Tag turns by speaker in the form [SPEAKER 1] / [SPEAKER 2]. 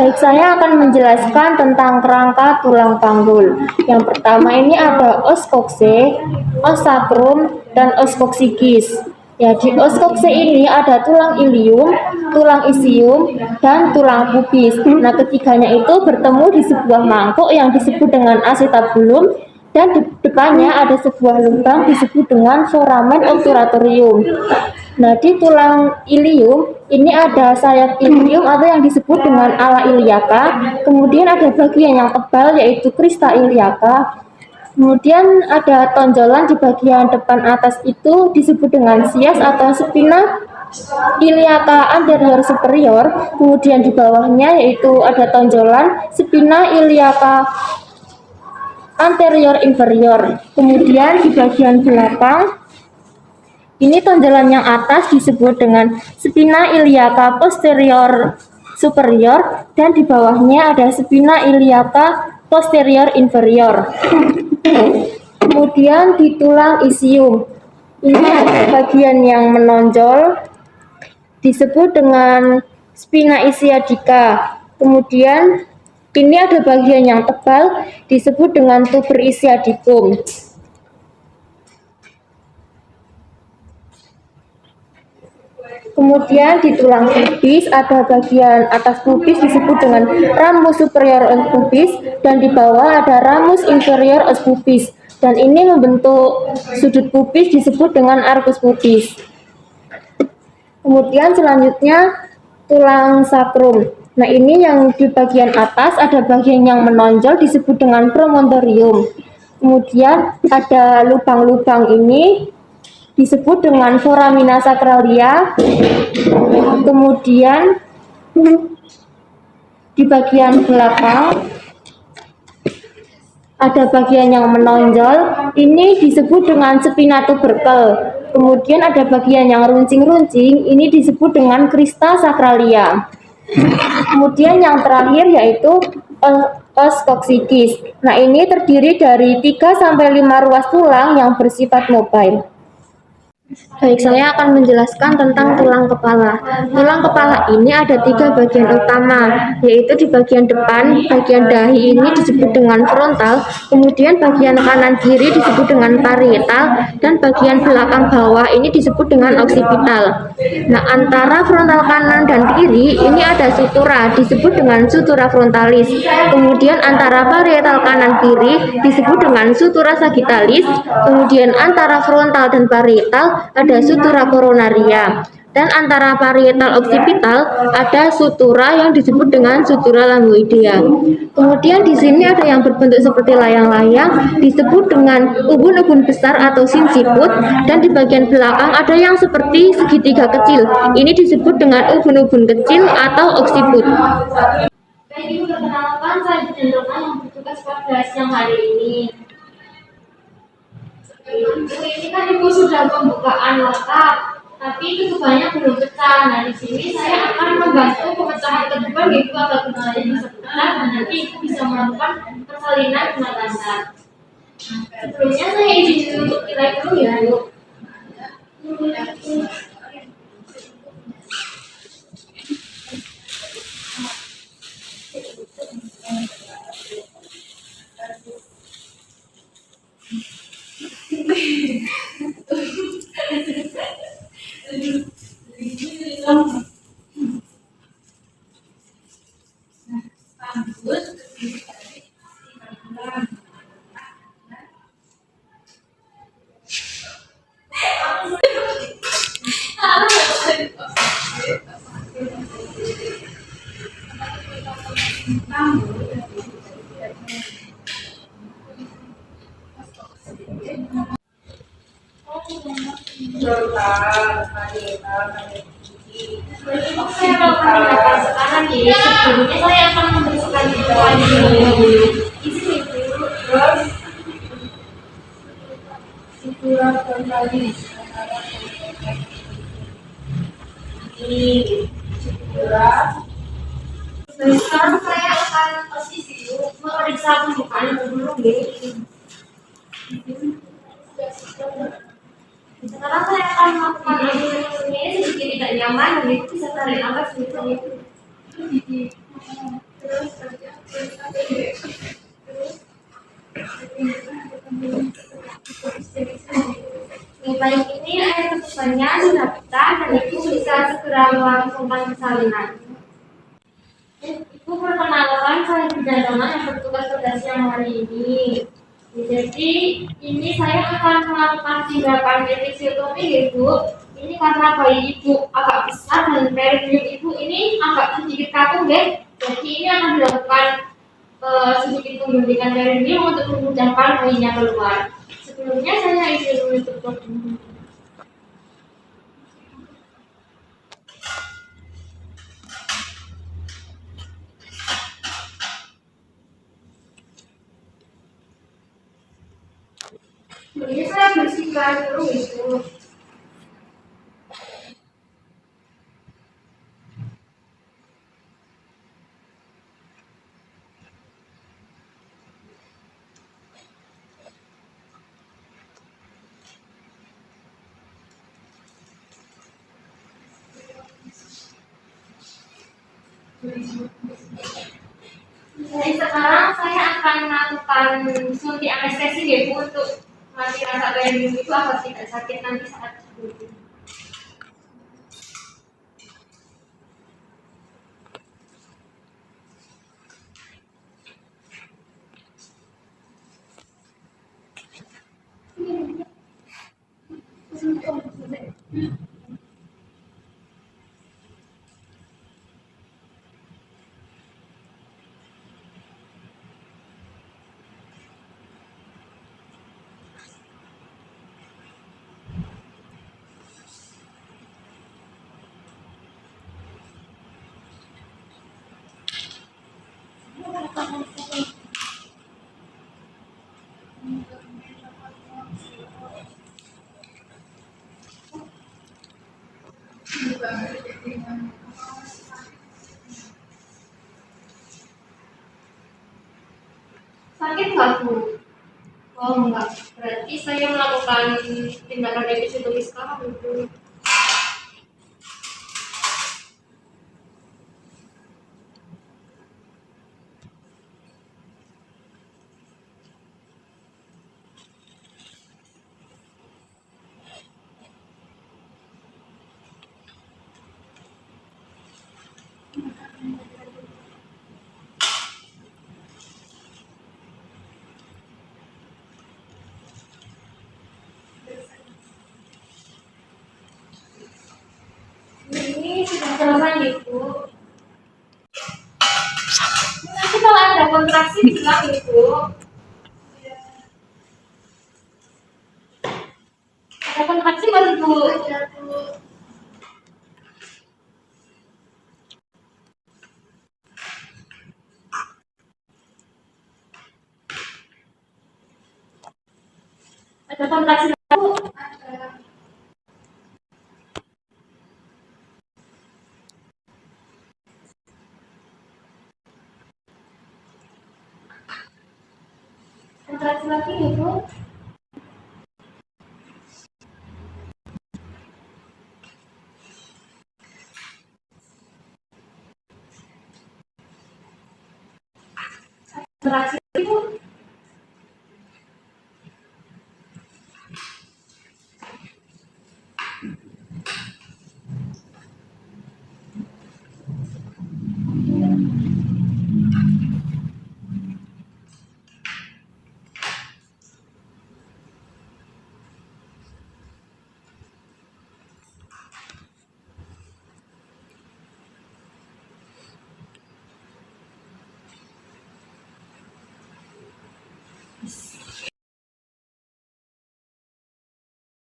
[SPEAKER 1] Baik, saya akan menjelaskan tentang kerangka tulang panggul. Yang pertama ini ada os kokse, os sacrum, dan os coccygeus. Ya, di os kokse ini ada tulang ilium, tulang isium, dan tulang pubis. Nah, ketiganya itu bertemu di sebuah mangkuk yang disebut dengan acetabulum, dan di depannya ada sebuah lubang disebut dengan foramen obturatorium. Nah, di tulang ilium ini ada sayap ilium atau yang disebut dengan ala iliaca. Kemudian ada bagian yang tebal yaitu crista iliaca. Kemudian ada tonjolan di bagian depan atas itu disebut dengan sias atau spina iliaca anterior superior. Kemudian di bawahnya yaitu ada tonjolan spina iliaca anterior inferior. Kemudian di bagian belakang ini tonjolan yang atas disebut dengan spina iliaca posterior superior dan di bawahnya ada spina iliaca posterior inferior. Kemudian di tulang isium ini ada bagian yang menonjol disebut dengan spina ischiadica. Kemudian ini ada bagian yang tebal disebut dengan tuber ischiadicum. Kemudian di tulang pubis ada bagian atas pubis disebut dengan ramus superior os pubis dan di bawah ada ramus inferior os pubis dan ini membentuk sudut pubis disebut dengan arcus pubis. Kemudian selanjutnya tulang sacrum. Nah, ini yang di bagian atas ada bagian yang menonjol disebut dengan promontorium. Kemudian ada lubang-lubang ini disebut dengan foramina sacralia. Kemudian di bagian belakang ada bagian yang menonjol, ini disebut dengan spina tubercle. Kemudian ada bagian yang runcing-runcing, ini disebut dengan crista sacralia. Kemudian yang terakhir yaitu os coccygeus. Nah, ini terdiri dari 3-5 ruas tulang yang bersifat mobile. Baik, saya akan menjelaskan tentang tulang kepala. Tulang kepala ini ada 3 bagian utama, yaitu di bagian depan, bagian dahi ini disebut dengan frontal, kemudian bagian kanan kiri disebut dengan parietal, dan bagian belakang bawah ini disebut dengan occipital. Nah, antara frontal kanan dan kiri ini ada sutura, disebut dengan sutura frontalis. Kemudian antara parietal kanan kiri disebut dengan sutura sagittalis. Kemudian antara frontal dan parietal ada sutura coronaria, dan antara parietal occipital ada sutura yang disebut dengan sutura lamboidea. Kemudian di sini ada yang berbentuk seperti layang-layang disebut dengan ubun-ubun besar atau sinciput, dan di bagian belakang ada yang seperti segitiga kecil, ini disebut dengan ubun-ubun kecil atau occiput.
[SPEAKER 2] Baik, Ibu, perkenalkan saya Jendrokan yang bertugas pada siang hari ini. Ini kan Ibu sudah pembukaan lengkap, tapi tutupannya belum pecah. Nah, di sini saya akan membantu pemecahan ketuban Ibu agar ketubannya bisa pecah dan nanti Ibu bisa melakukan persalinan dengan lancar. Sebelumnya saya izin untuk nilai dulu ya, Ibu. Saya melakukan tindakan sekarang ya. Sebelumnya saya akan membersihkan tulang dulu. Izin Ibu. Terus sutura frontalis. Ini sutura. Sekarang saya akan posisi memeriksa pembukaan dulu ya. Sekarang saya akan melakukan ini sedikit tidak nyaman, jadi bisa tarik nafas sedikit. terus nilai ini air ketubannya sudah pecah dan ibu bisa segera melangsungkan persalinan. Ibu perkenalkan, saya Bidandono yang bertugas pada siang hari ini. Jadi ini saya akan melakukan tindakan episiotomi ibu. Ini karena bayi ibu agak besar dan perineum ibu ini agak sedikit kaku, guys. Jadi ini akan dilakukan sedikit pembentukan perineum untuk memudahkan bayinya keluar. Sebelumnya saya izin menutup dokumen. Ini saya bersihkan dulu itu. Jadi sekarang saya akan melakukan suntik anestesi ya Bu untuk mati rasa perineum itu agar tidak sakit nanti saat suntik. Sakit nggak Bu? Oh enggak, berarti saya melakukan tindakan episiotomi sekarang Bu. Ini sudah selesai Ibu. Nanti kalau ada kontraksi bilang Ibu. Ada kontraksi baru Bu. Ada kontraksi Bu. Kontraksi lagi Ibu. Kontraksi Ibu.